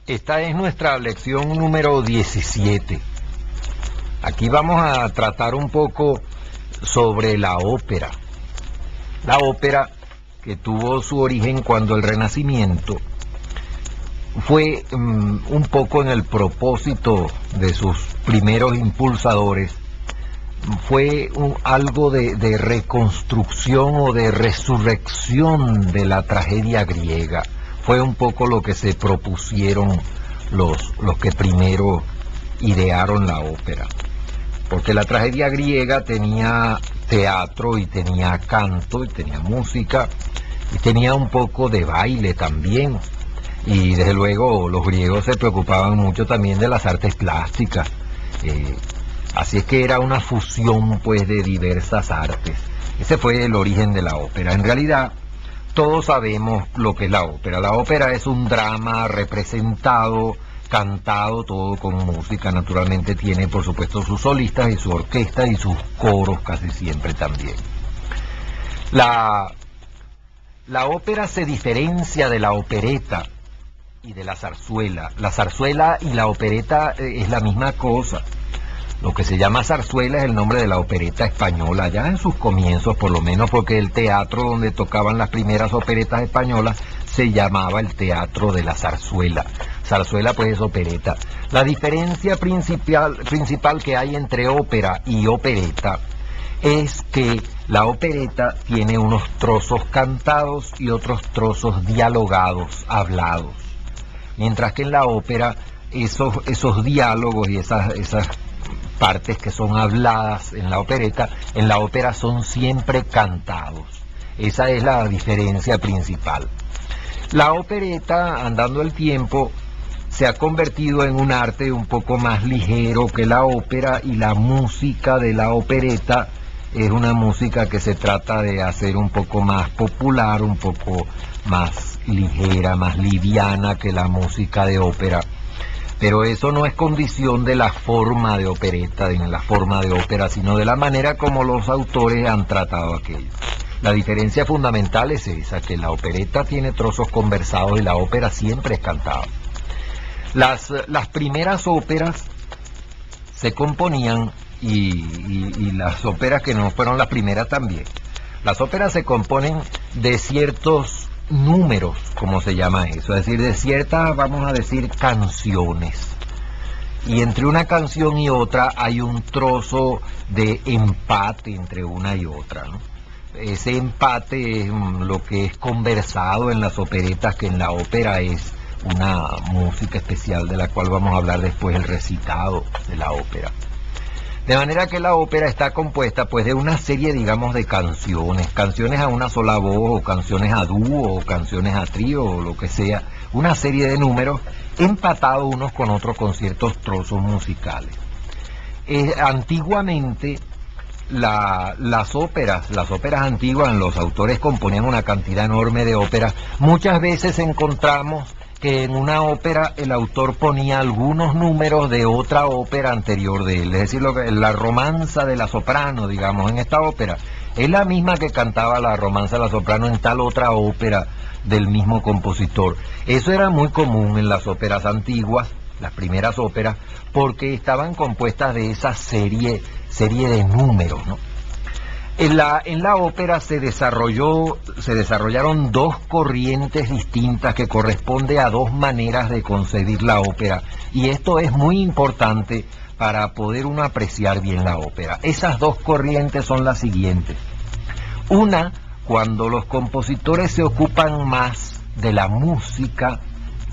Esta es nuestra lección número 17. Aquí vamos a tratar un poco sobre la ópera. La ópera, que tuvo su origen cuando el Renacimiento, fue un poco en el propósito de sus primeros impulsadores, fue algo de reconstrucción o de resurrección de la tragedia griega. Fue un poco lo que se propusieron los que primero idearon la ópera. Porque la tragedia griega tenía teatro y tenía canto y tenía música y tenía un poco de baile también. Y desde luego los griegos se preocupaban mucho también de las artes plásticas. Así es que era una fusión pues de diversas artes. Ese fue el origen de la ópera. En realidad todos sabemos lo que es la ópera. La ópera es un drama representado, cantado, todo con música. Naturalmente tiene por supuesto sus solistas y su orquesta y sus coros casi siempre también. La ópera se diferencia de la opereta y de la zarzuela. La zarzuela y la opereta es la misma cosa. Lo que se llama zarzuela es el nombre de la opereta española, ya en sus comienzos por lo menos, porque el teatro donde tocaban las primeras operetas españolas se llamaba el teatro de la zarzuela. Zarzuela pues es opereta. La diferencia principal que hay entre ópera y opereta es que la opereta tiene unos trozos cantados y otros trozos dialogados, hablados. Mientras que en la ópera esos diálogos y esas partes que son habladas en la ópera son siempre cantados. Esa es la diferencia principal. La opereta, andando el tiempo, se ha convertido en un arte un poco más ligero que la ópera, y la música de la opereta es una música que se trata de hacer un poco más popular, un poco más ligera, más liviana que la música de ópera. Pero eso no es condición de la forma de opereta, de la forma de ópera, sino de la manera como los autores han tratado aquello. La diferencia fundamental es esa, que la opereta tiene trozos conversados y la ópera siempre es cantada. Las primeras óperas se componían, y las óperas que no fueron las primeras también, las óperas se componen de ciertos números, como se llama eso, es decir, de ciertas, vamos a decir, canciones. Y entre una canción y otra hay un trozo de empate entre una y otra, ¿no? Ese empate es lo que es conversado en las operetas, que en la ópera es una música especial de la cual vamos a hablar después, el recitado de la ópera. De manera que la ópera está compuesta pues de una serie, digamos, de canciones a una sola voz, o canciones a dúo, o canciones a trío, o lo que sea, una serie de números empatados unos con otros con ciertos trozos musicales. Antiguamente las óperas antiguas, los autores componían una cantidad enorme de óperas. Muchas veces encontramos que en una ópera el autor ponía algunos números de otra ópera anterior de él, es decir, la romanza de la soprano, digamos, en esta ópera es la misma que cantaba la romanza de la soprano en tal otra ópera del mismo compositor. Eso era muy común en las óperas antiguas, las primeras óperas, porque estaban compuestas de esa serie de números, ¿no? En la ópera se desarrollaron dos corrientes distintas que corresponden a dos maneras de concebir la ópera, y esto es muy importante para poder uno apreciar bien la ópera. Esas dos corrientes son las siguientes. Una, cuando los compositores se ocupan más de la música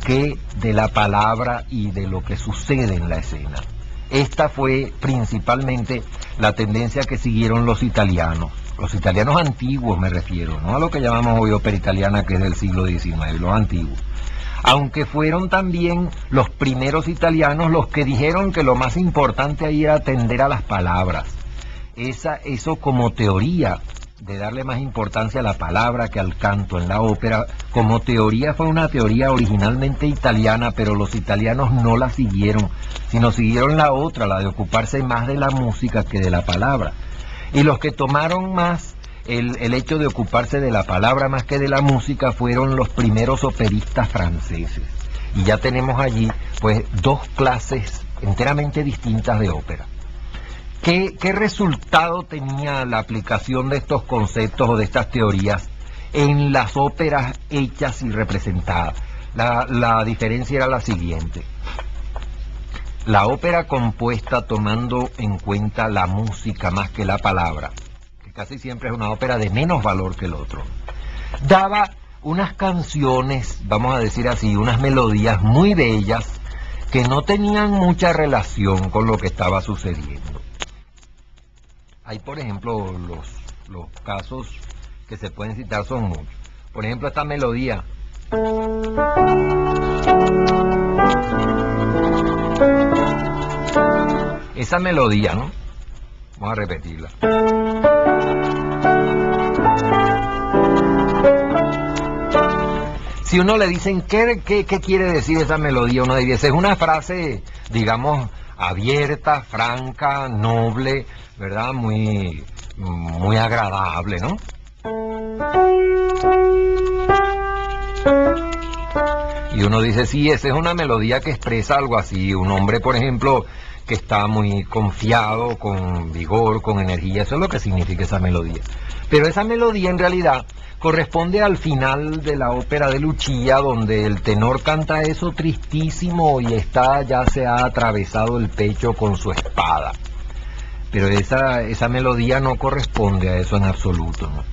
que de la palabra y de lo que sucede en la escena. Esta fue principalmente la tendencia que siguieron los italianos antiguos me refiero, no a lo que llamamos hoy ópera italiana, que es del siglo XIX, los antiguos. Aunque fueron también los primeros italianos los que dijeron que lo más importante ahí era atender a las palabras. Eso como teoría, de darle más importancia a la palabra que al canto en la ópera, como teoría fue una teoría originalmente italiana, pero los italianos no la siguieron, sino siguieron la otra, la de ocuparse más de la música que de la palabra. Y los que tomaron más el hecho de ocuparse de la palabra más que de la música fueron los primeros operistas franceses. Y ya tenemos allí pues dos clases enteramente distintas de ópera. ¿Qué resultado tenía la aplicación de estos conceptos o de estas teorías en las óperas hechas y representadas? La diferencia era la siguiente. La ópera compuesta tomando en cuenta la música más que la palabra, que casi siempre es una ópera de menos valor que el otro, daba unas canciones, vamos a decir así, unas melodías muy bellas que no tenían mucha relación con lo que estaba sucediendo. Hay, por ejemplo, los casos que se pueden citar son muchos. Por ejemplo, esta melodía. Esa melodía, ¿no? Vamos a repetirla. Si uno le dicen qué quiere decir esa melodía, uno diría, es una frase, digamos, abierta, franca, noble, ¿verdad? Muy agradable, ¿no? Y uno dice, sí, esa es una melodía que expresa algo así. Un hombre, por ejemplo, que está muy confiado, con vigor, con energía, eso es lo que significa esa melodía. Pero esa melodía en realidad corresponde al final de la ópera de Lucia, donde el tenor canta eso tristísimo y ya se ha atravesado el pecho con su espada. Pero esa melodía no corresponde a eso en absoluto, ¿no?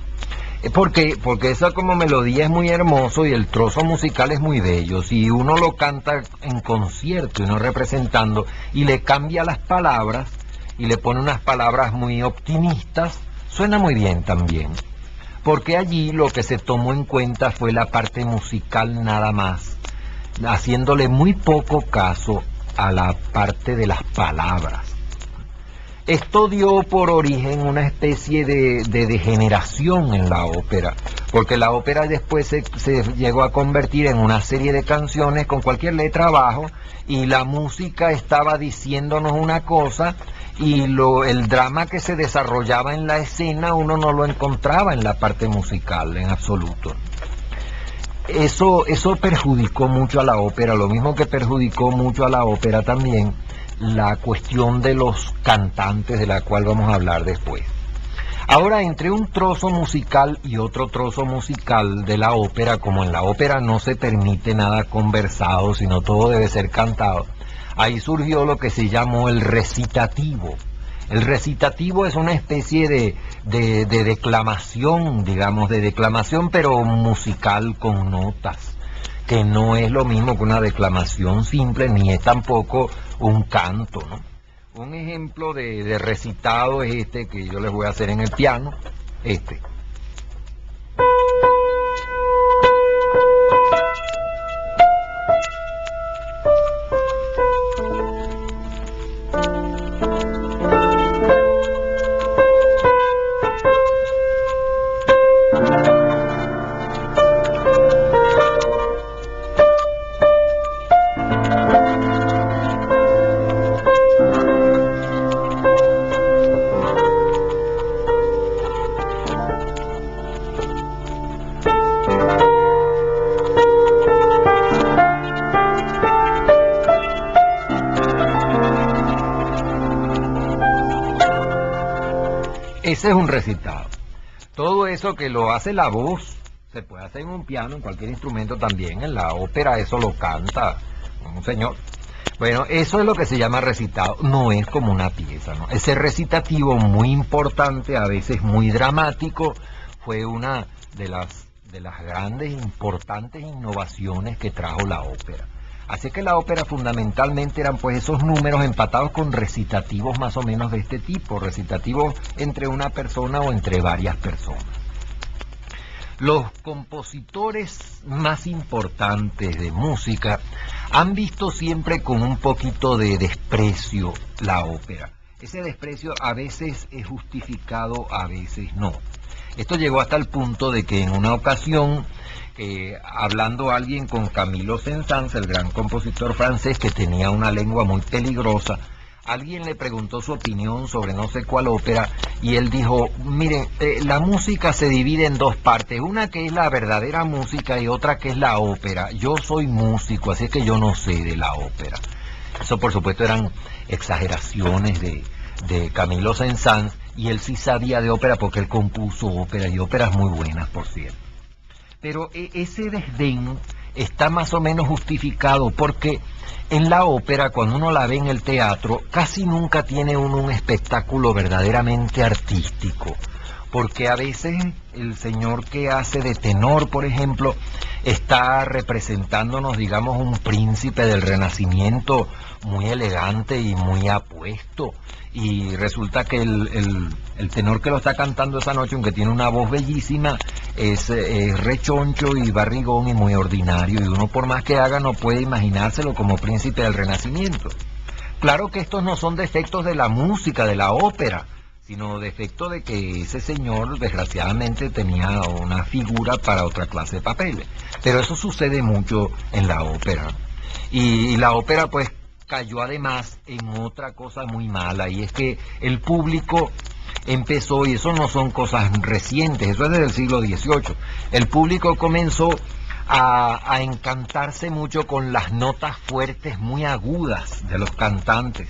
¿Por qué? Porque esa como melodía es muy hermoso y el trozo musical es muy bello. Si uno lo canta en concierto y no representando y le cambia las palabras y le pone unas palabras muy optimistas, suena muy bien también. Porque allí lo que se tomó en cuenta fue la parte musical nada más, haciéndole muy poco caso a la parte de las palabras. Esto dio por origen una especie de degeneración en la ópera, porque la ópera después se llegó a convertir en una serie de canciones con cualquier letra abajo, y la música estaba diciéndonos una cosa, y el drama que se desarrollaba en la escena uno no lo encontraba en la parte musical en absoluto. Eso perjudicó mucho a la ópera, lo mismo que perjudicó mucho a la ópera también la cuestión de los cantantes, de la cual vamos a hablar después. Ahora, entre un trozo musical y otro trozo musical de la ópera, como en la ópera no se permite nada conversado, sino todo debe ser cantado, ahí surgió lo que se llamó el recitativo. El recitativo es una especie de declamación, digamos, de declamación, pero musical con notas, que no es lo mismo que una declamación simple, ni es tampoco un canto, ¿no? Un ejemplo de recitado es este que yo les voy a hacer en el piano, este. Ese es un recitado. Todo eso que lo hace la voz, se puede hacer en un piano, en cualquier instrumento también. En la ópera eso lo canta un señor. Bueno, eso es lo que se llama recitado. No es como una pieza, ¿no? Ese recitativo muy importante, a veces muy dramático, fue una de las grandes, importantes innovaciones que trajo la ópera. Así que la ópera fundamentalmente eran pues esos números empatados con recitativos más o menos de este tipo, recitativos entre una persona o entre varias personas. Los compositores más importantes de música han visto siempre con un poquito de desprecio la ópera. Ese desprecio a veces es justificado, a veces no. Esto llegó hasta el punto de que en una ocasión, hablando alguien con Camilo Saint-Saëns, el gran compositor francés que tenía una lengua muy peligrosa, alguien le preguntó su opinión sobre no sé cuál ópera y él dijo, miren, la música se divide en dos partes, una que es la verdadera música y otra que es la ópera. Yo soy músico, así es que yo no sé de la ópera. Eso por supuesto eran exageraciones de Camilo Saint-Saëns, y él sí sabía de ópera porque él compuso ópera y óperas muy buenas, por cierto. Pero ese desdén está más o menos justificado porque en la ópera, cuando uno la ve en el teatro, casi nunca tiene uno un espectáculo verdaderamente artístico, porque a veces el señor que hace de tenor, por ejemplo, está representándonos, digamos, un príncipe del Renacimiento muy elegante y muy apuesto, y resulta que el tenor que lo está cantando esa noche, aunque tiene una voz bellísima, es rechoncho y barrigón y muy ordinario, y uno por más que haga no puede imaginárselo como príncipe del Renacimiento. Claro que estos no son defectos de la música, de la ópera, sino defecto de que ese señor desgraciadamente tenía una figura para otra clase de papeles. Pero eso sucede mucho en la ópera. Y la ópera pues cayó además en otra cosa muy mala, y es que el público empezó, y eso no son cosas recientes, eso es desde el siglo XVIII, el público comenzó a encantarse mucho con las notas fuertes muy agudas de los cantantes,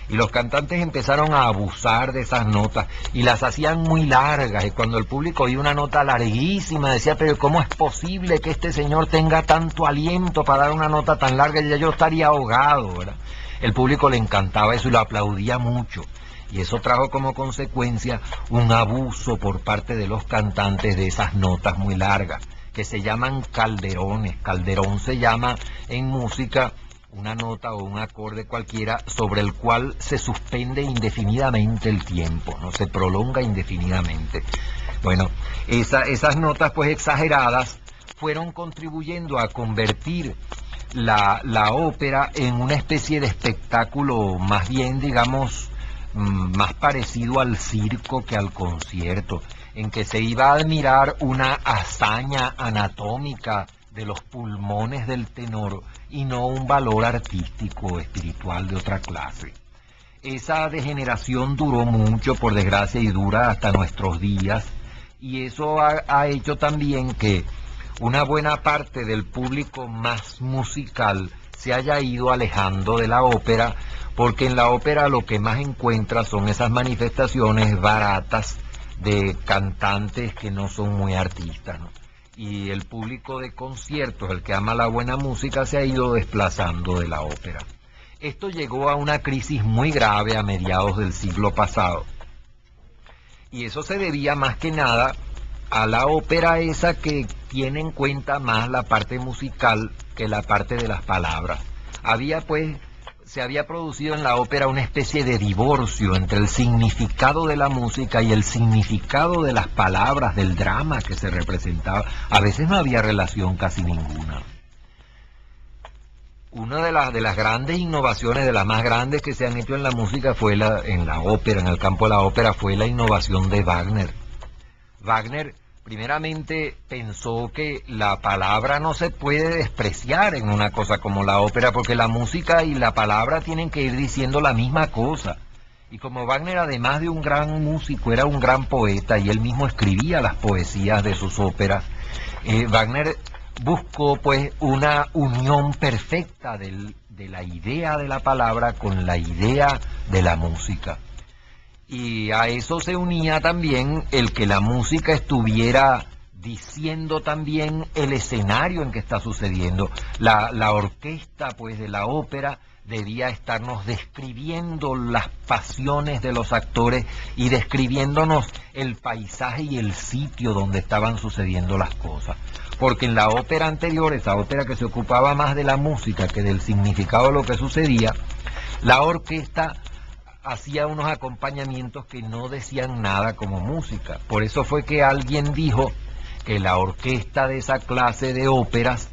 y los cantantes empezaron a abusar de esas notas y las hacían muy largas, y cuando el público oía una nota larguísima decía, pero ¿cómo es posible que este señor tenga tanto aliento para dar una nota tan larga? Ya yo estaría ahogado, ¿verdad? El público le encantaba eso y lo aplaudía mucho, y eso trajo como consecuencia un abuso por parte de los cantantes de esas notas muy largas, que se llaman calderones. Calderón se llama en música una nota o un acorde cualquiera sobre el cual se suspende indefinidamente el tiempo, no se prolonga indefinidamente. Bueno, esas notas pues exageradas fueron contribuyendo a convertir la ópera en una especie de espectáculo más bien, digamos, más parecido al circo que al concierto, en que se iba a admirar una hazaña anatómica de los pulmones del tenor y no un valor artístico o espiritual de otra clase. Esa degeneración duró mucho, por desgracia, y dura hasta nuestros días, y eso ha hecho también que una buena parte del público más musical se haya ido alejando de la ópera, porque en la ópera lo que más encuentra son esas manifestaciones baratas de cantantes que no son muy artistas, ¿no? Y el público de conciertos, el que ama la buena música, se ha ido desplazando de la ópera. Esto llegó a una crisis muy grave a mediados del siglo pasado, y eso se debía más que nada a la ópera esa que tiene en cuenta más la parte musical que la parte de las palabras. Se había producido en la ópera una especie de divorcio entre el significado de la música y el significado de las palabras, del drama que se representaba. A veces no había relación casi ninguna. Una de las grandes innovaciones, de las más grandes que se han hecho en la música fue en la ópera, en el campo de la ópera, fue la innovación de Wagner. Wagner primeramente pensó que la palabra no se puede despreciar en una cosa como la ópera, porque la música y la palabra tienen que ir diciendo la misma cosa. Y como Wagner, además de un gran músico, era un gran poeta, y él mismo escribía las poesías de sus óperas, Wagner buscó pues una unión perfecta de la idea de la palabra con la idea de la música. Y a eso se unía también el que la música estuviera diciendo también el escenario en que está sucediendo. La orquesta pues de la ópera debía estarnos describiendo las pasiones de los actores y describiéndonos el paisaje y el sitio donde estaban sucediendo las cosas. Porque en la ópera anterior, esa ópera que se ocupaba más de la música que del significado de lo que sucedía, la orquesta hacía unos acompañamientos que no decían nada como música. Por eso fue que alguien dijo que la orquesta de esa clase de óperas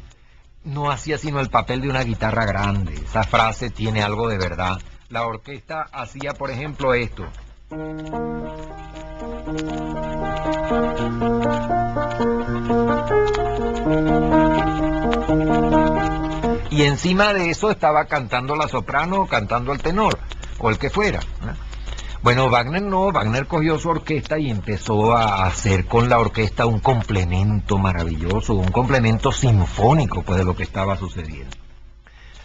no hacía sino el papel de una guitarra grande. Esa frase tiene algo de verdad. La orquesta hacía, por ejemplo, esto. Y encima de eso estaba cantando la soprano o cantando el tenor. o el que fuera, ¿no? Bueno, Wagner no, Wagner cogió su orquesta y empezó a hacer con la orquesta un complemento maravilloso, un complemento sinfónico, pues, de lo que estaba sucediendo.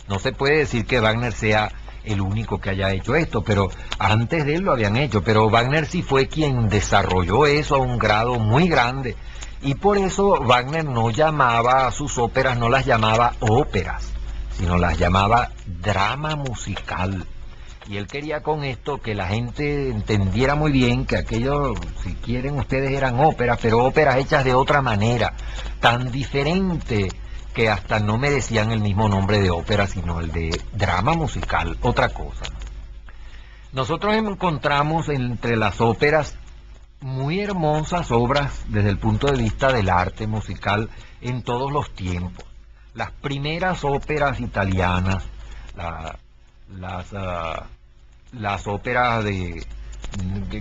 No se puede decir que Wagner sea el único que haya hecho esto, pero antes de él lo habían hecho, pero Wagner sí fue quien desarrolló eso a un grado muy grande, y por eso Wagner no llamaba a sus óperas, no las llamaba óperas, sino las llamaba drama musical. Y él quería con esto que la gente entendiera muy bien que aquello, si quieren ustedes, eran óperas, pero óperas hechas de otra manera, tan diferente que hasta no merecían el mismo nombre de ópera, sino el de drama musical, otra cosa. Nosotros encontramos entre las óperas muy hermosas obras desde el punto de vista del arte musical en todos los tiempos. Las primeras óperas italianas, las óperas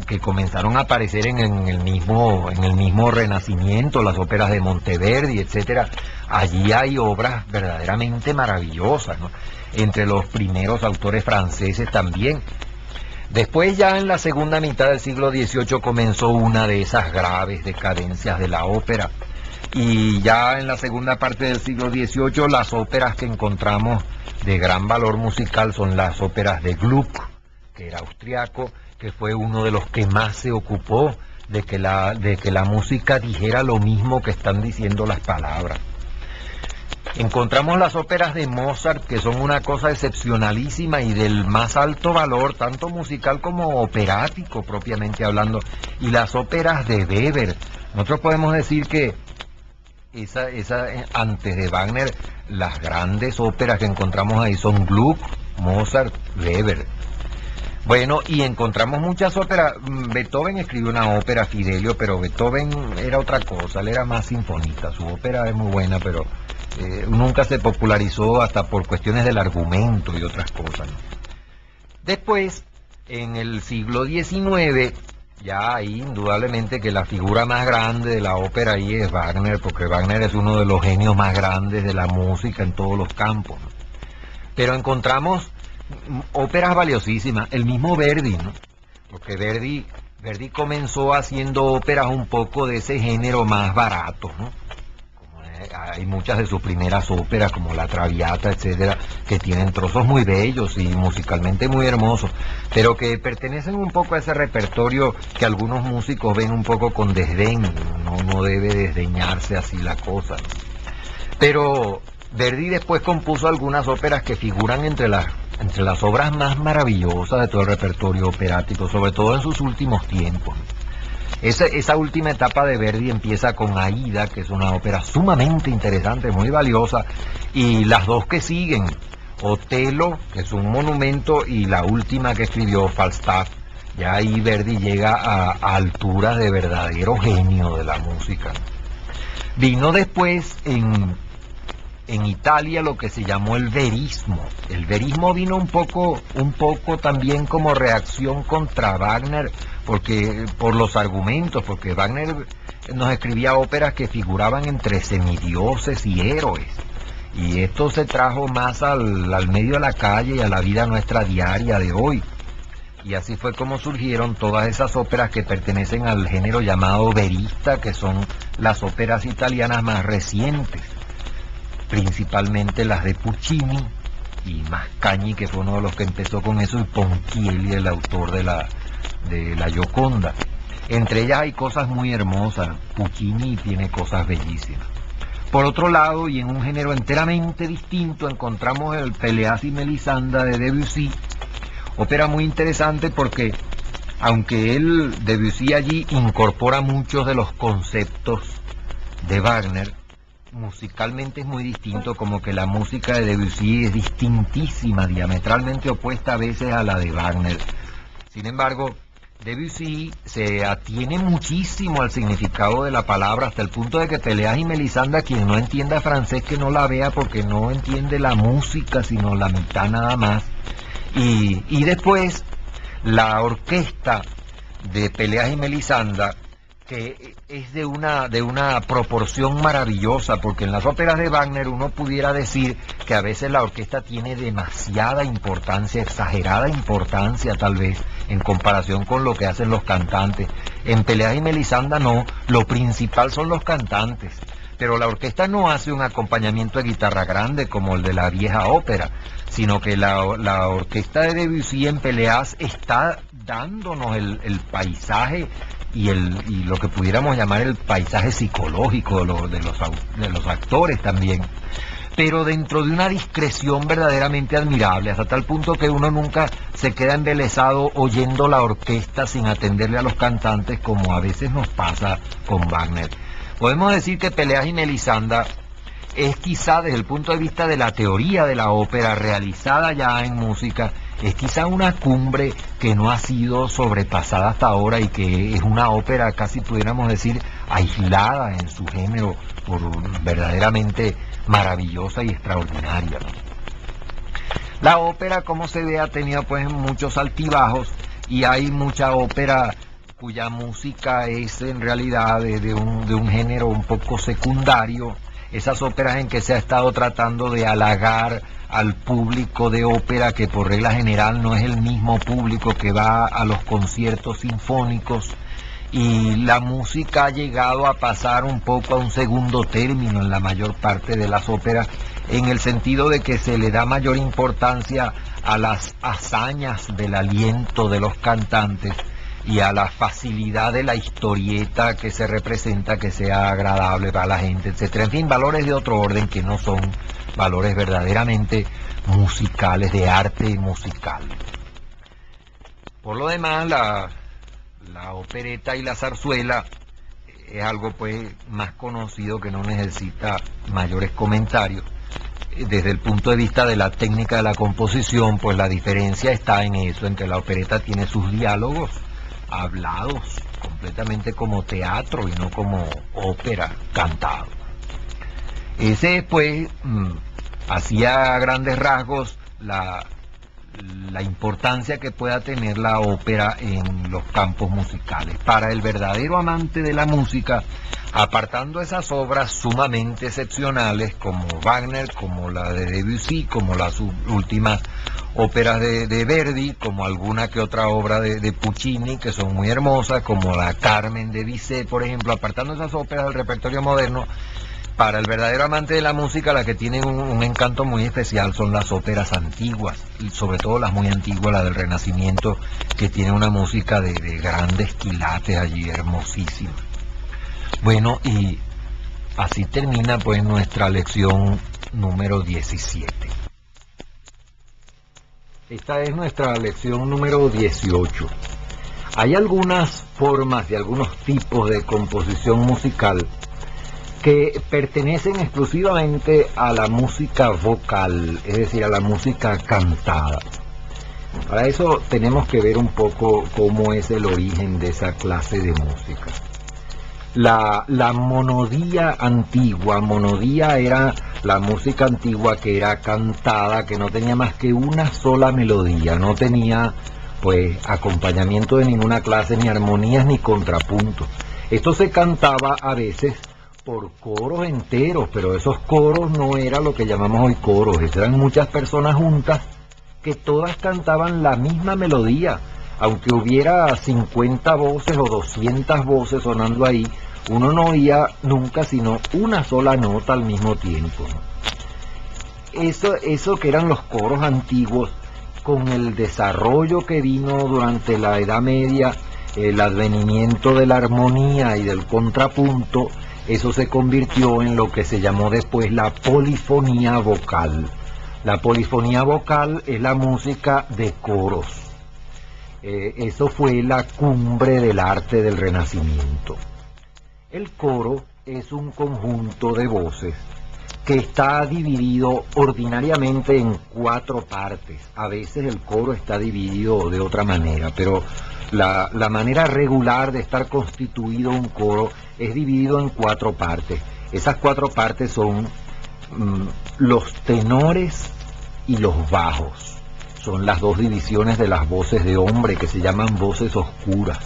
que comenzaron a aparecer en el mismo Renacimiento, las óperas de Monteverdi, etcétera. Allí hay obras verdaderamente maravillosas, ¿no? Entre los primeros autores franceses también. Después, ya en la segunda mitad del siglo XVIII, comenzó una de esas graves decadencias de la ópera. Y ya en la segunda parte del siglo XVIII, las óperas que encontramos de gran valor musical son las óperas de Gluck, que era austriaco, que fue uno de los que más se ocupó de que la música dijera lo mismo que están diciendo las palabras. Encontramos las óperas de Mozart, que son una cosa excepcionalísima y del más alto valor, tanto musical como operático propiamente hablando, y las óperas de Weber. Nosotros podemos decir que antes de Wagner, las grandes óperas que encontramos ahí son Gluck, Mozart, Weber. Bueno, y encontramos muchas óperas. Beethoven escribió una ópera, Fidelio, pero Beethoven era otra cosa, él era más sinfonista. Su ópera es muy buena, pero nunca se popularizó hasta por cuestiones del argumento y otras cosas, ¿no? Después, en el siglo XIX, ya ahí indudablemente que la figura más grande de la ópera ahí es Wagner, porque Wagner es uno de los genios más grandes de la música en todos los campos, ¿no? Pero encontramos óperas valiosísimas, el mismo Verdi, ¿no? Porque Verdi comenzó haciendo óperas un poco de ese género más barato, ¿no? Hay muchas de sus primeras óperas, como La Traviata, etcétera, que tienen trozos muy bellos y musicalmente muy hermosos, pero que pertenecen un poco a ese repertorio que algunos músicos ven un poco con desdén. No debe desdeñarse así la cosa, ¿no? Pero Verdi después compuso algunas óperas que figuran entre las obras más maravillosas de todo el repertorio operático, sobre todo en sus últimos tiempos. Esa última etapa de Verdi empieza con Aida, que es una ópera sumamente interesante, muy valiosa, y las dos que siguen, Otelo, que es un monumento, y la última que escribió, Falstaff. Ya ahí Verdi llega a alturas de verdadero genio de la música. Vino después en Italia lo que se llamó el verismo. El verismo vino un poco también como reacción contra Wagner, por los argumentos, porque Wagner nos escribía óperas que figuraban entre semidioses y héroes, y esto se trajo más al medio de la calle y a la vida nuestra diaria de hoy, y así fue como surgieron todas esas óperas que pertenecen al género llamado verista, que son las óperas italianas más recientes, principalmente las de Puccini y Mascagni, que fue uno de los que empezó con eso, y Ponchielli, el autor de la Gioconda. Entre ellas hay cosas muy hermosas. Puccini tiene cosas bellísimas. Por otro lado, y en un género enteramente distinto, encontramos el Péléas y Mélisande de Debussy, ópera muy interesante porque, aunque Debussy allí incorpora muchos de los conceptos de Wagner, musicalmente es muy distinto, como que la música de Debussy es distintísima, diametralmente opuesta a veces a la de Wagner. Sin embargo, Debussy se atiene muchísimo al significado de la palabra, hasta el punto de que Péléas y Mélisande, quien no entienda francés, que no la vea, porque no entiende la música, sino la mitad nada más. Y después, la orquesta de Péléas y Mélisande que es de una proporción maravillosa, porque en las óperas de Wagner uno pudiera decir que a veces la orquesta tiene demasiada importancia, exagerada importancia tal vez, en comparación con lo que hacen los cantantes. En Peleas y Melisanda no, lo principal son los cantantes, pero la orquesta no hace un acompañamiento de guitarra grande como el de la vieja ópera, sino que la orquesta de Debussy en Peleas está dándonos el paisaje y lo que pudiéramos llamar el paisaje psicológico de los actores también, pero dentro de una discreción verdaderamente admirable, hasta tal punto que uno nunca se queda embelesado oyendo la orquesta sin atenderle a los cantantes, como a veces nos pasa con Wagner. Podemos decir que Peleas y Melisanda es quizá, desde el punto de vista de la teoría de la ópera realizada ya en música, es quizá una cumbre que no ha sido sobrepasada hasta ahora, y que es una ópera, casi pudiéramos decir, aislada en su género, verdaderamente maravillosa y extraordinaria. La ópera, como se ve, ha tenido pues muchos altibajos, y hay mucha ópera cuya música es en realidad de un género un poco secundario. Esas óperas en que se ha estado tratando de halagar al público de ópera, que por regla general no es el mismo público que va a los conciertos sinfónicos, y la música ha llegado a pasar un poco a un segundo término en la mayor parte de las óperas, en el sentido de que se le da mayor importancia a las hazañas del aliento de los cantantes y a la facilidad de la historieta que se representa, que sea agradable para la gente, etcétera. En fin, valores de otro orden que no son valores verdaderamente musicales, de arte musical. Por lo demás, la opereta y la zarzuela es algo pues más conocido, que no necesita mayores comentarios. Desde el punto de vista de la técnica de la composición, pues la diferencia está en eso, en que la opereta tiene sus diálogos hablados completamente como teatro y no como ópera cantado. Ese pues hacía a grandes rasgos la importancia que pueda tener la ópera en los campos musicales. Para el verdadero amante de la música, apartando esas obras sumamente excepcionales como Wagner, como la de Debussy, como las últimas óperas de Verdi, como alguna que otra obra de Puccini, que son muy hermosas, como la Carmen de Bizet, por ejemplo, apartando esas óperas del repertorio moderno, para el verdadero amante de la música, las que tienen un encanto muy especial son las óperas antiguas, y sobre todo las muy antiguas, la del Renacimiento, que tiene una música de grandes quilates allí, hermosísima. Bueno, y así termina pues nuestra lección número 17. Esta es nuestra lección número 18. Hay algunas formas y algunos tipos de composición musical que pertenecen exclusivamente a la música vocal, es decir, a la música cantada. Para eso tenemos que ver un poco cómo es el origen de esa clase de música. La monodía antigua, monodía era la música antigua que era cantada, que no tenía más que una sola melodía, no tenía pues acompañamiento de ninguna clase, ni armonías ni contrapuntos. Esto se cantaba a veces por coros enteros, pero esos coros no era lo que llamamos hoy coros, eran muchas personas juntas que todas cantaban la misma melodía. Aunque hubiera 50 voces o 200 voces sonando ahí, uno no oía nunca sino una sola nota al mismo tiempo, ¿no? Eso que eran los coros antiguos, con el desarrollo que vino durante la Edad Media, el advenimiento de la armonía y del contrapunto, eso se convirtió en lo que se llamó después la polifonía vocal. La polifonía vocal es la música de coros. Eso fue la cumbre del arte del Renacimiento. El coro es un conjunto de voces que está dividido ordinariamente en 4 partes. A veces el coro está dividido de otra manera, pero la manera regular de estar constituido un coro es dividido en 4 partes. Esas 4 partes son los tenores y los bajos. Son las 2 divisiones de las voces de hombre, que se llaman voces oscuras.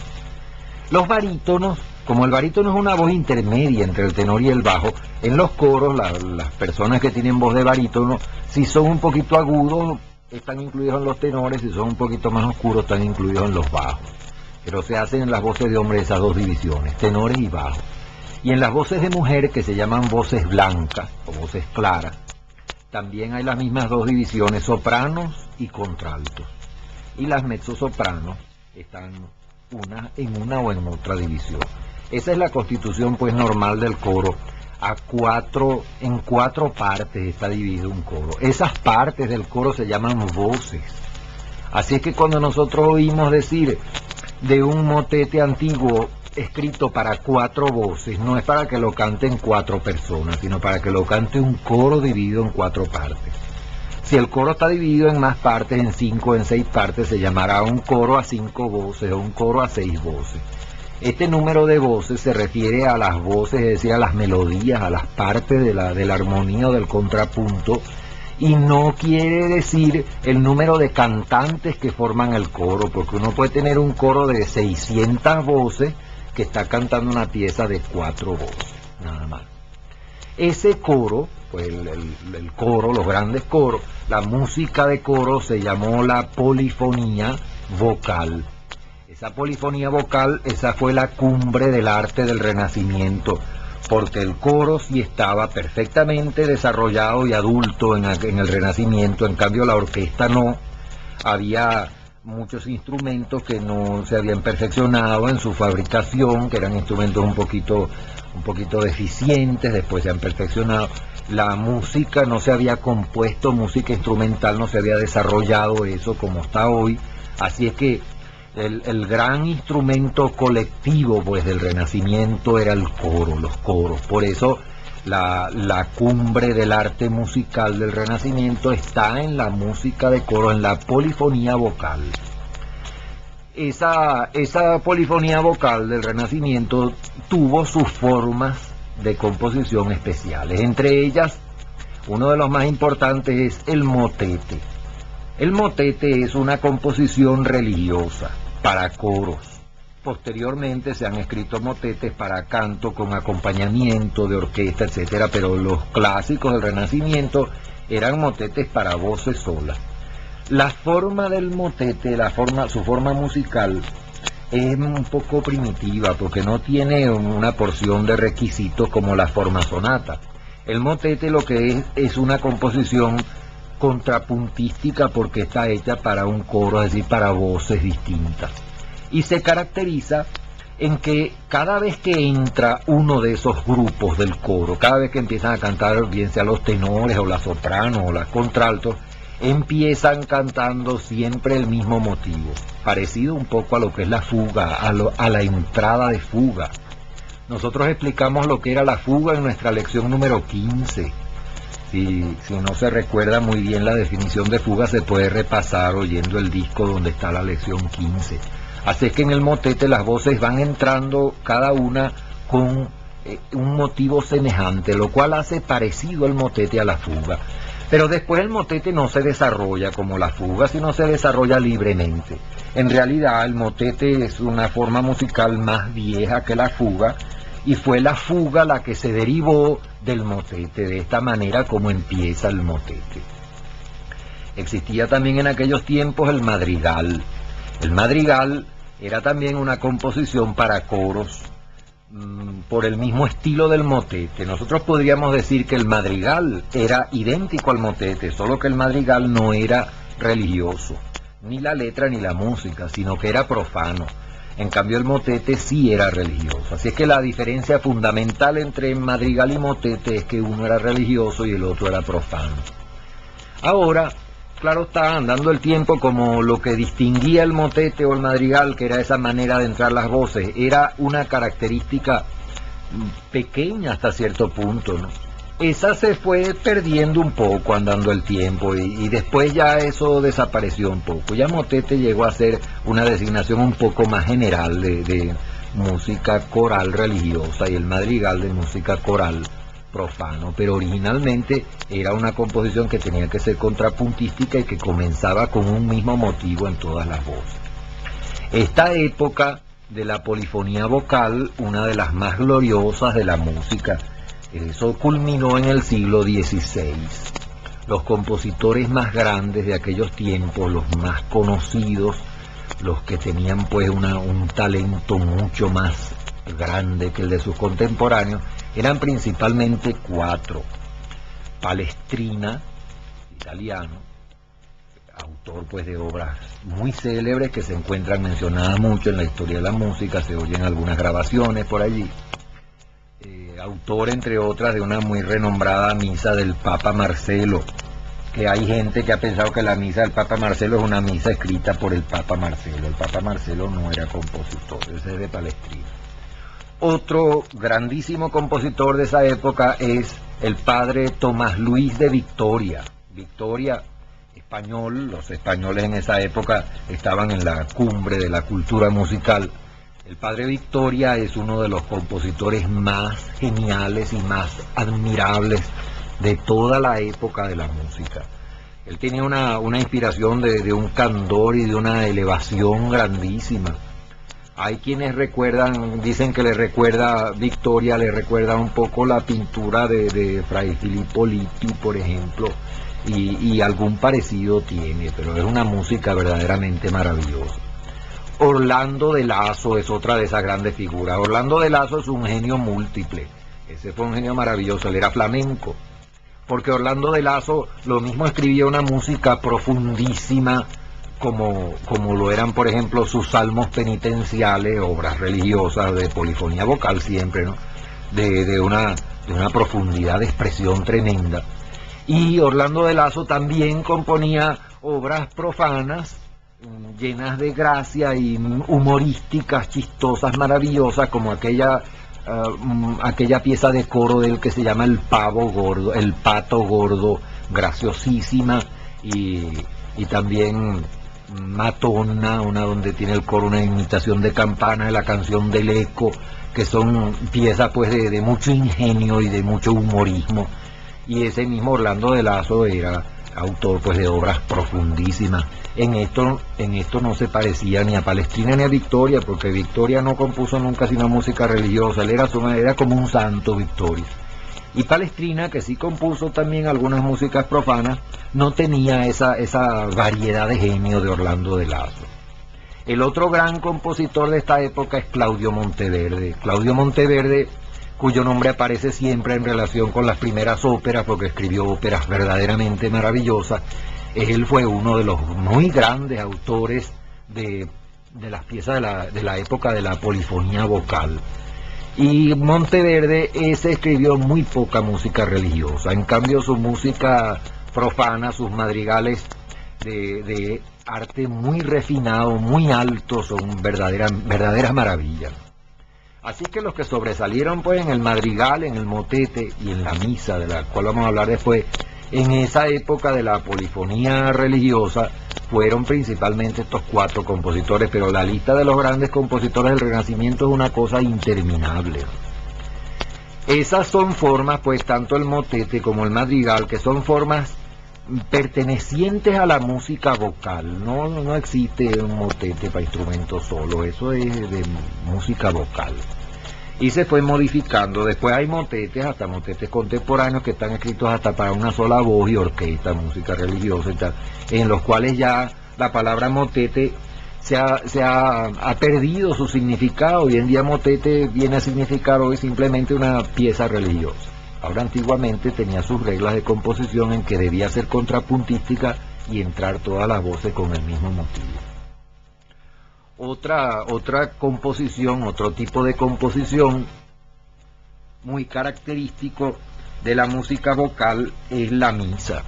Los barítonos Como el barítono es una voz intermedia entre el tenor y el bajo, en los coros las personas que tienen voz de barítono, si son un poquito agudos, están incluidos en los tenores, si son un poquito más oscuros, están incluidos en los bajos. Pero se hacen en las voces de hombre esas dos divisiones, tenores y bajos. Y en las voces de mujer, que se llaman voces blancas o voces claras, también hay las mismas dos divisiones, sopranos y contraltos. Y las mezzosopranos están en una o en otra división. Esa es la constitución pues normal del coro. En cuatro partes está dividido un coro. Esas partes del coro se llaman voces. Así es que cuando nosotros oímos decir de un motete antiguo escrito para 4 voces, no es para que lo canten 4 personas, sino para que lo cante un coro dividido en 4 partes. Si el coro está dividido en más partes, en 5 o en 6 partes, se llamará un coro a 5 voces o un coro a 6 voces. Este número de voces se refiere a las voces, es decir, a las melodías, a las partes de la armonía o del contrapunto, y no quiere decir el número de cantantes que forman el coro, porque uno puede tener un coro de 600 voces que está cantando una pieza de 4 voces, nada más. Ese coro, pues el coro, los grandes coros, la música de coro se llamó la polifonía vocal. Esa polifonía vocal, esa fue la cumbre del arte del Renacimiento, porque el coro sí estaba perfectamente desarrollado y adulto en el Renacimiento, en cambio la orquesta no. Había muchos instrumentos que no se habían perfeccionado en su fabricación, que eran instrumentos un poquito deficientes, después se han perfeccionado. La música no se había compuesto, música instrumental no se había desarrollado eso como está hoy, así es que el gran instrumento colectivo pues del Renacimiento era el coro, los coros. Por eso la cumbre del arte musical del Renacimiento está en la música de coro, en la polifonía vocal. Esa polifonía vocal del Renacimiento tuvo sus formas de composición especiales. Entre ellas, uno de los más importantes es el motete. El motete es una composición religiosa para coros. Posteriormente se han escrito motetes para canto con acompañamiento de orquesta, etcétera, pero los clásicos del Renacimiento eran motetes para voces solas. La forma del motete, su forma musical, es un poco primitiva porque no tiene una porción de requisitos como la forma sonata. El motete lo que es una composición contrapuntística porque está hecha para un coro, es decir, para voces distintas. Y se caracteriza en que cada vez que entra uno de esos grupos del coro, cada vez que empiezan a cantar, bien sea los tenores o las sopranos o las contraltos, empiezan cantando siempre el mismo motivo, parecido un poco a lo que es la fuga, a la entrada de fuga. Nosotros explicamos lo que era la fuga en nuestra lección número 15. Si no se recuerda muy bien la definición de fuga, se puede repasar oyendo el disco donde está la lección 15. Así es que en el motete las voces van entrando cada una con un motivo semejante, lo cual hace parecido el motete a la fuga. Pero después el motete no se desarrolla como la fuga, sino se desarrolla libremente. En realidad el motete es una forma musical más vieja que la fuga, y fue la fuga la que se derivó del motete, de esta manera como empieza el motete. Existía también en aquellos tiempos el madrigal. El madrigal era también una composición para coros, por el mismo estilo del motete. Nosotros podríamos decir que el madrigal era idéntico al motete, solo que el madrigal no era religioso, ni la letra ni la música, sino que era profano. En cambio el motete sí era religioso. Así es que la diferencia fundamental entre madrigal y motete es que uno era religioso y el otro era profano. Ahora, claro está, andando el tiempo, como lo que distinguía el motete o el madrigal, que era esa manera de entrar las voces, era una característica pequeña hasta cierto punto, ¿no? Esa se fue perdiendo un poco andando el tiempo y después ya eso desapareció un poco. Ya motete llegó a ser una designación un poco más general de música coral religiosa y el madrigal de música coral profano, pero originalmente era una composición que tenía que ser contrapuntística y que comenzaba con un mismo motivo en todas las voces. Esta época de la polifonía vocal, una de las más gloriosas de la música. Eso culminó en el siglo XVI. Los compositores más grandes de aquellos tiempos, los más conocidos, los que tenían pues un talento mucho más grande que el de sus contemporáneos, eran principalmente cuatro. Palestrina, italiano, autor pues de obras muy célebres que se encuentran mencionadas mucho en la historia de la música, se oyen algunas grabaciones por allí. Autor, entre otras, de una muy renombrada misa del Papa Marcelo, que hay gente que ha pensado que la misa del Papa Marcelo es una misa escrita por el Papa Marcelo. El Papa Marcelo no era compositor, ese es de Palestrina. Otro grandísimo compositor de esa época es el padre Tomás Luis de Victoria. Victoria, español, los españoles en esa época estaban en la cumbre de la cultura musical. El padre Victoria es uno de los compositores más geniales y más admirables de toda la época de la música. Él tenía una inspiración de un candor y de una elevación grandísima. Hay quienes recuerdan, dicen que le recuerda, Victoria le recuerda un poco la pintura de Fray Filippo Lippi, por ejemplo, y algún parecido tiene, pero es una música verdaderamente maravillosa. Orlando de Lazo es otra de esas grandes figuras. Orlando de Lazo es un genio múltiple. Ese fue un genio maravilloso, él era flamenco. Porque Orlando de Lazo lo mismo escribía una música profundísima, como lo eran, por ejemplo, sus salmos penitenciales, obras religiosas de polifonía vocal siempre, ¿no? De una profundidad de expresión tremenda. Y Orlando de Lazo también componía obras profanas, llenas de gracia y humorísticas, chistosas, maravillosas, como aquella pieza de coro de él que se llama El Pato Gordo, graciosísima, y también Matona, una donde tiene el coro una imitación de campana, de la canción del eco, que son piezas pues de mucho ingenio y de mucho humorismo. Y ese mismo Orlando de Lazo era autor pues de obras profundísimas. En esto no se parecía ni a Palestrina ni a Victoria, porque Victoria no compuso nunca sino música religiosa, él era como un santo, Victoria. Y Palestrina, que sí compuso también algunas músicas profanas, no tenía esa variedad de genio de Orlando de Lazo. El otro gran compositor de esta época es Claudio Monteverde. Claudio Monteverde, cuyo nombre aparece siempre en relación con las primeras óperas, porque escribió óperas verdaderamente maravillosas. Él fue uno de los muy grandes autores de las piezas de la época de la polifonía vocal. Y Monteverde escribió muy poca música religiosa. En cambio, su música profana, sus madrigales de arte muy refinado, muy alto, son verdaderas maravillas. Así que los que sobresalieron pues en el madrigal, en el motete y en la misa, de la cual vamos a hablar después, en esa época de la polifonía religiosa, fueron principalmente estos cuatro compositores, pero la lista de los grandes compositores del Renacimiento es una cosa interminable. Esas son formas, pues tanto el motete como el madrigal, que son formas pertenecientes a la música vocal. No existe un motete para instrumento solo, eso es de música vocal. Y se fue modificando. Después hay motetes, hasta motetes contemporáneos que están escritos hasta para una sola voz y orquesta, música religiosa y tal, en los cuales ya la palabra motete ha perdido su significado. Hoy en día motete viene a significar hoy simplemente una pieza religiosa. Ahora antiguamente tenía sus reglas de composición en que debía ser contrapuntística y entrar todas las voces con el mismo motivo. Otra composición, otro tipo de composición muy característico de la música vocal es la misa.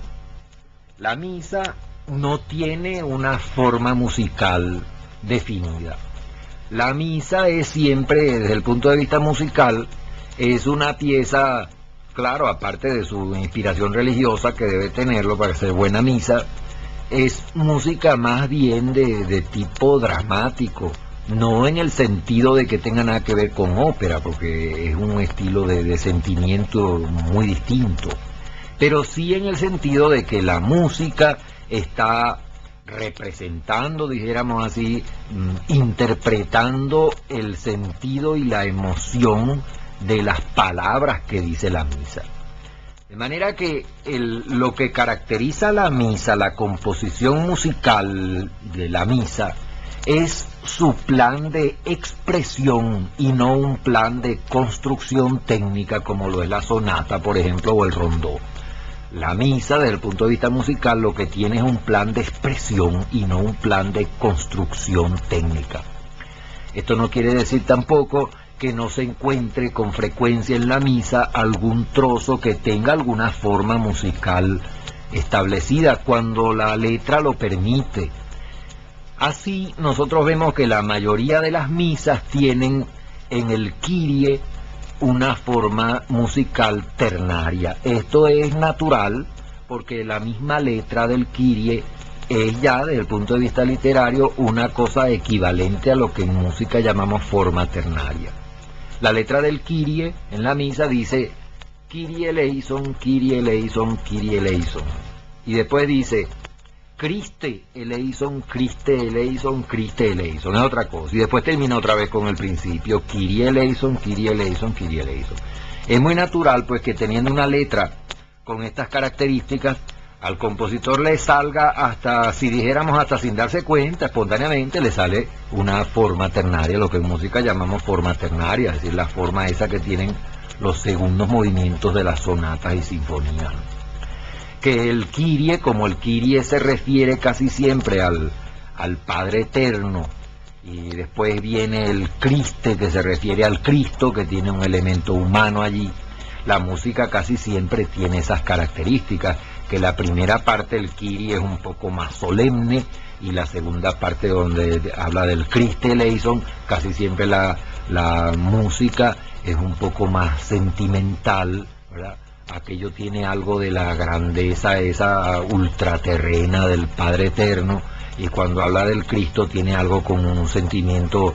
La misa no tiene una forma musical definida. La misa es siempre, desde el punto de vista musical, es una pieza, claro, aparte de su inspiración religiosa que debe tenerlo para ser buena misa, es música más bien de tipo dramático, no en el sentido de que tenga nada que ver con ópera, porque es un estilo de sentimiento muy distinto, pero sí en el sentido de que la música está representando, dijéramos así, interpretando el sentido y la emoción de las palabras que dice la misa. De manera que lo que caracteriza la misa, la composición musical de la misa, es su plan de expresión y no un plan de construcción técnica como lo es la sonata, por ejemplo, o el rondó. La misa, desde el punto de vista musical, lo que tiene es un plan de expresión y no un plan de construcción técnica. Esto no quiere decir tampoco que no se encuentre con frecuencia en la misa algún trozo que tenga alguna forma musical establecida cuando la letra lo permite. Así nosotros vemos que la mayoría de las misas tienen en el Kyrie una forma musical ternaria. Esto es natural porque la misma letra del Kyrie es ya desde el punto de vista literario una cosa equivalente a lo que en música llamamos forma ternaria. La letra del Kyrie en la misa dice Kyrie eleison, Kyrie eleison, Kyrie eleison. Y después dice Christe eleison, Christe eleison, Christe eleison. Es otra cosa. Y después termina otra vez con el principio Kyrie eleison, Kyrie eleison, Kyrie eleison. Es muy natural pues que teniendo una letra con estas características, al compositor le salga hasta, si dijéramos hasta sin darse cuenta, espontáneamente le sale una forma ternaria, lo que en música llamamos forma ternaria, es decir, la forma esa que tienen los segundos movimientos de las sonatas y sinfonías. Que el Kyrie, como el Kyrie se refiere casi siempre al Padre Eterno, y después viene el Christe, que se refiere al Cristo, que tiene un elemento humano allí. La música casi siempre tiene esas características, que la primera parte del Kyrie es un poco más solemne, y la segunda parte donde habla del Christe eleison, casi siempre la música es un poco más sentimental, ¿verdad? Aquello tiene algo de la grandeza esa ultraterrena del Padre Eterno, y cuando habla del Cristo tiene algo con un sentimiento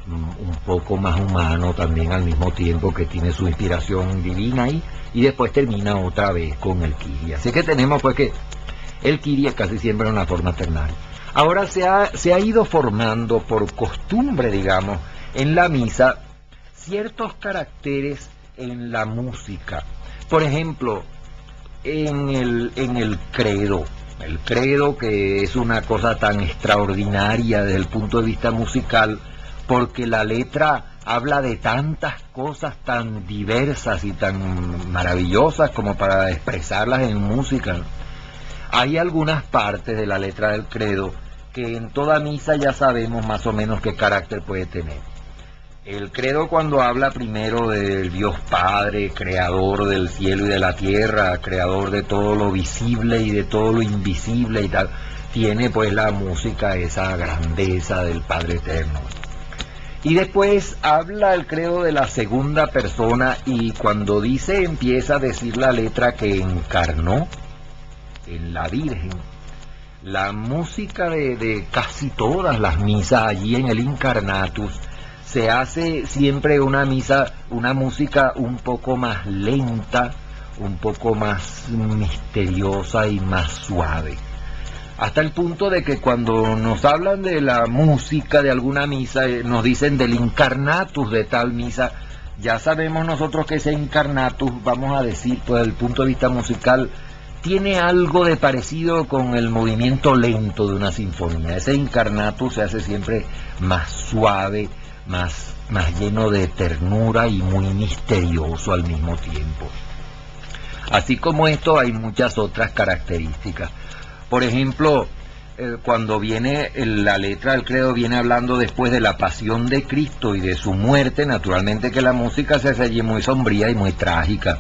un poco más humano también al mismo tiempo, que tiene su inspiración divina ahí, y después termina otra vez con el Kyrie. Así que tenemos pues que el Kyrie casi siempre es una forma ternaria. Ahora se ha ido formando por costumbre, digamos, en la misa ciertos caracteres en la música. Por ejemplo, en el credo. El credo, que es una cosa tan extraordinaria desde el punto de vista musical, porque la letra habla de tantas cosas tan diversas y tan maravillosas como para expresarlas en música. Hay algunas partes de la letra del credo que en toda misa ya sabemos más o menos qué carácter puede tener. El credo, cuando habla primero del Dios Padre, creador del cielo y de la tierra, creador de todo lo visible y de todo lo invisible y tal, tiene pues la música esa grandeza del Padre Eterno. Y después habla el credo de la segunda persona, y cuando dice, empieza a decir la letra que encarnó en la Virgen. La música de casi todas las misas allí en el Incarnatus se hace siempre una música un poco más lenta, un poco más misteriosa y más suave. Hasta el punto de que cuando nos hablan de la música de alguna misa, nos dicen del Incarnatus de tal misa, ya sabemos nosotros que ese Incarnatus, vamos a decir, pues desde el punto de vista musical, tiene algo de parecido con el movimiento lento de una sinfonía. Ese Incarnatus se hace siempre más suave, más lleno de ternura y muy misterioso al mismo tiempo. Así como esto, hay muchas otras características. Por ejemplo, cuando viene la letra del credo, viene hablando después de la pasión de Cristo y de su muerte. Naturalmente que la música se hace allí muy sombría y muy trágica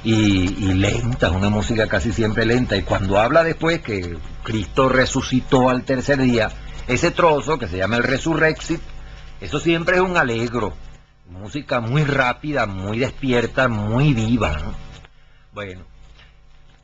y lenta, una música casi siempre lenta. Y cuando habla después que Cristo resucitó al tercer día, ese trozo que se llama el Resurrexit, eso siempre es un allegro, música muy rápida, muy despierta, muy viva, ¿no? Bueno,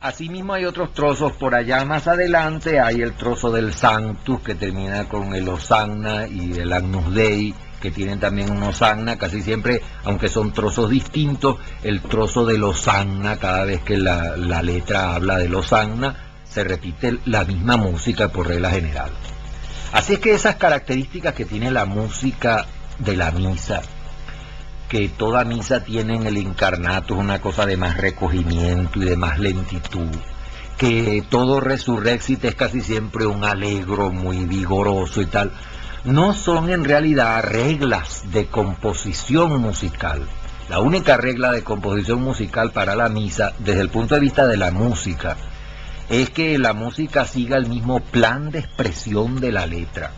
asimismo hay otros trozos por allá más adelante. Hay el trozo del Sanctus, que termina con el Hosanna, y el Agnus Dei, que tienen también un Hosanna. Casi siempre, aunque son trozos distintos, el trozo del Hosanna, cada vez que la letra habla del Hosanna, se repite la misma música por regla general. Así es que esas características que tiene la música de la misa, que toda misa tiene en el incarnato, es una cosa de más recogimiento y de más lentitud, que todo resurrexit es casi siempre un allegro muy vigoroso y tal, no son en realidad reglas de composición musical. La única regla de composición musical para la misa, desde el punto de vista de la música, es que la música siga el mismo plan de expresión de la letra.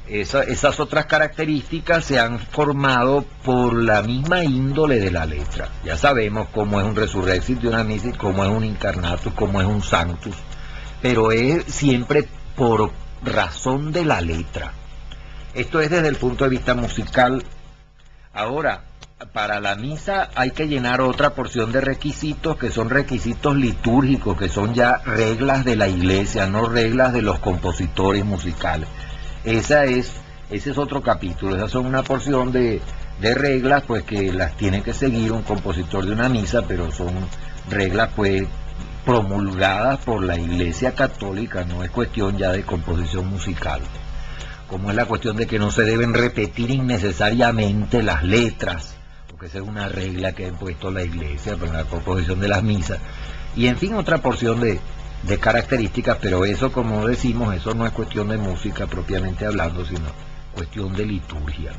Esas otras características se han formado por la misma índole de la letra. Ya sabemos cómo es un resurrexit de una misa, cómo es un incarnatus, cómo es un sanctus, pero es siempre por razón de la letra. Esto es desde el punto de vista musical. Ahora, para la misa hay que llenar otra porción de requisitos, que son requisitos litúrgicos, que son ya reglas de la iglesia, no reglas de los compositores musicales. Ese es otro capítulo. Esas son una porción de reglas pues que las tiene que seguir un compositor de una misa, pero son reglas pues promulgadas por la Iglesia Católica, no es cuestión ya de composición musical, como es la cuestión de que no se deben repetir innecesariamente las letras, porque esa es una regla que ha impuesto la Iglesia para la composición de las misas, y en fin otra porción de características, pero eso, como decimos, eso no es cuestión de música propiamente hablando, sino cuestión de liturgia.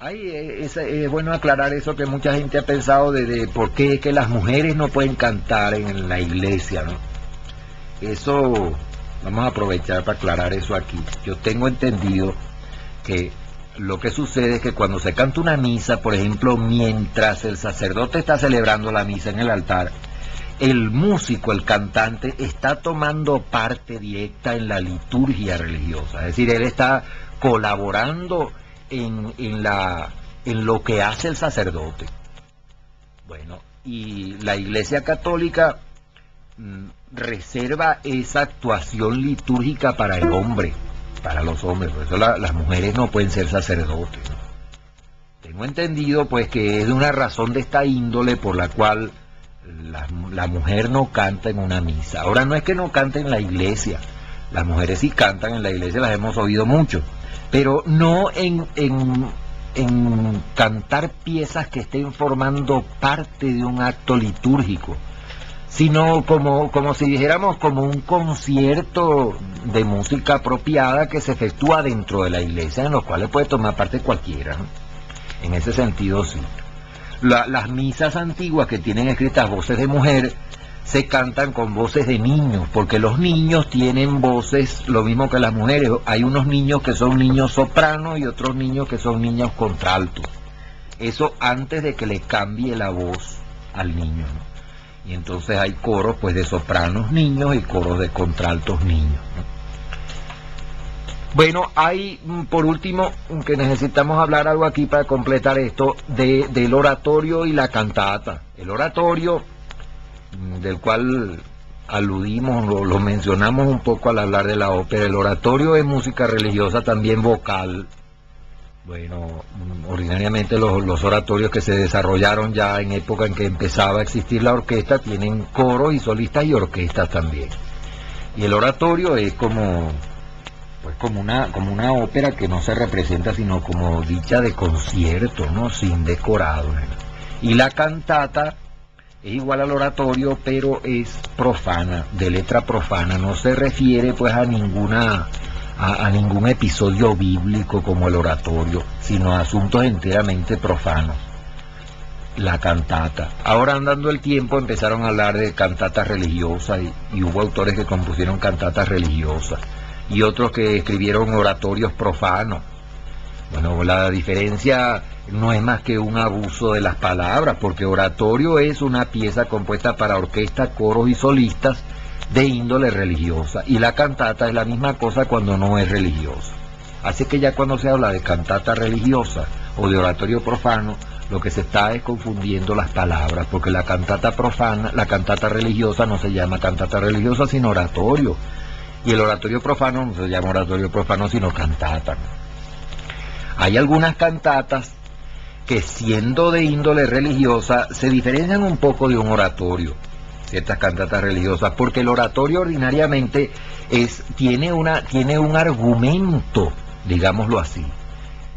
Es bueno aclarar eso, que mucha gente ha pensado de por qué es que las mujeres no pueden cantar en la iglesia, ¿no? Eso, vamos a aprovechar para aclarar eso aquí. Yo tengo entendido que lo que sucede es que cuando se canta una misa, por ejemplo, mientras el sacerdote está celebrando la misa en el altar, el músico, el cantante, está tomando parte directa en la liturgia religiosa. Es decir, él está colaborando en lo que hace el sacerdote. Bueno, y la Iglesia Católica reserva esa actuación litúrgica para el hombre, para los hombres. Por eso las mujeres no pueden ser sacerdotes, ¿no? Tengo entendido pues que es una razón de esta índole por la cual la mujer no canta en una misa. Ahora, no es que no cante en la iglesia, las mujeres sí cantan en la iglesia, las hemos oído mucho, pero no en cantar piezas que estén formando parte de un acto litúrgico, sino como si dijéramos como un concierto de música apropiada que se efectúa dentro de la iglesia, en los cuales puede tomar parte cualquiera, ¿no? En ese sentido sí. Las misas antiguas que tienen escritas voces de mujer se cantan con voces de niños, porque los niños tienen voces lo mismo que las mujeres. Hay unos niños que son niños sopranos y otros niños que son niños contraltos. Eso antes de que le cambie la voz al niño, ¿no? Y entonces hay coros pues de sopranos niños y coros de contraltos niños, ¿no? Bueno, hay por último que necesitamos hablar algo aquí para completar esto del oratorio y la cantata. El oratorio, del cual aludimos, lo mencionamos un poco al hablar de la ópera. El oratorio es música religiosa también vocal. Bueno, ordinariamente los oratorios que se desarrollaron ya en época en que empezaba a existir la orquesta tienen coros y solistas y orquestas también. Y el oratorio es como una ópera que no se representa sino como dicha de concierto, ¿no? Sin decorado, ¿no? Y la cantata es igual al oratorio, pero es profana, de letra profana, no se refiere pues a ningún episodio bíblico como el oratorio, sino a asuntos enteramente profanos. La cantata. Ahora, andando el tiempo, empezaron a hablar de cantatas religiosas y hubo autores que compusieron cantatas religiosas y otros que escribieron oratorios profanos. Bueno, la diferencia no es más que un abuso de las palabras, porque oratorio es una pieza compuesta para orquesta, coros y solistas de índole religiosa, y la cantata es la misma cosa cuando no es religiosa. Así que ya cuando se habla de cantata religiosa o de oratorio profano, lo que se está es confundiendo las palabras, porque la cantata profana, la cantata religiosa no se llama cantata religiosa sino oratorio, y el oratorio profano no se llama oratorio profano sino cantata. Hay algunas cantatas que, siendo de índole religiosa, se diferencian un poco de un oratorio. estas cantatas religiosas, porque el oratorio ordinariamente tiene un argumento, digámoslo así.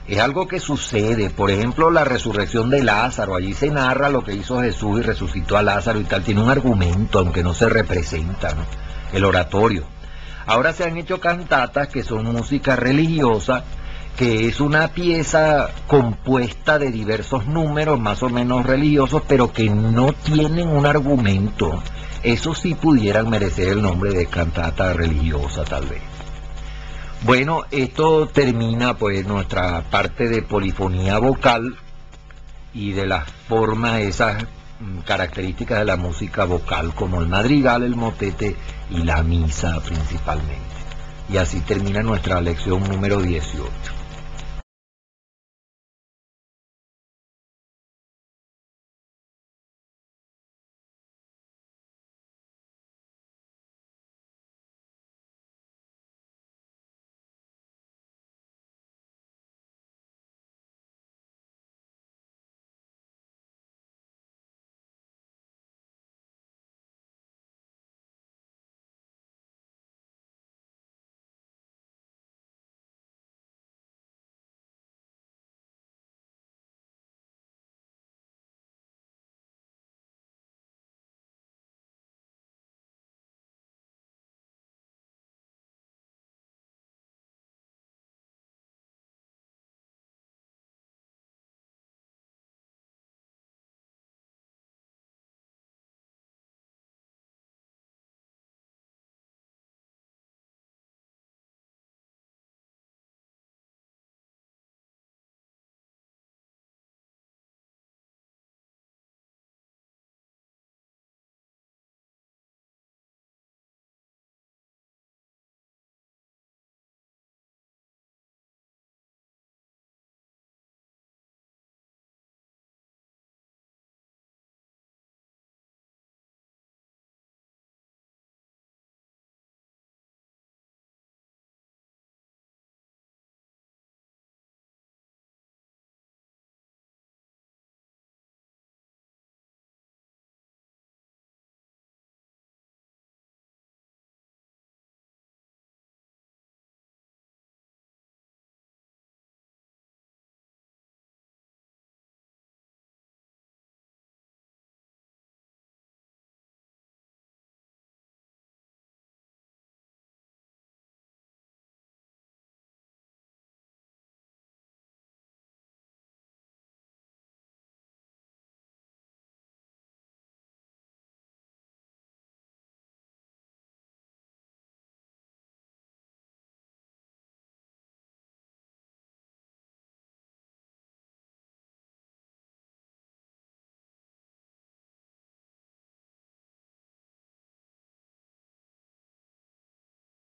Es algo que sucede, por ejemplo, la resurrección de Lázaro, allí se narra lo que hizo Jesús y resucitó a Lázaro y tal, tiene un argumento, aunque no se representa, ¿no? El oratorio. Ahora se han hecho cantatas que son música religiosa, que es una pieza compuesta de diversos números más o menos religiosos, pero que no tienen un argumento. Eso sí pudieran merecer el nombre de cantata religiosa, tal vez. Bueno, esto termina pues nuestra parte de polifonía vocal y de las formas, esas características de la música vocal, como el madrigal, el motete y la misa principalmente. Y así termina nuestra lección número 18.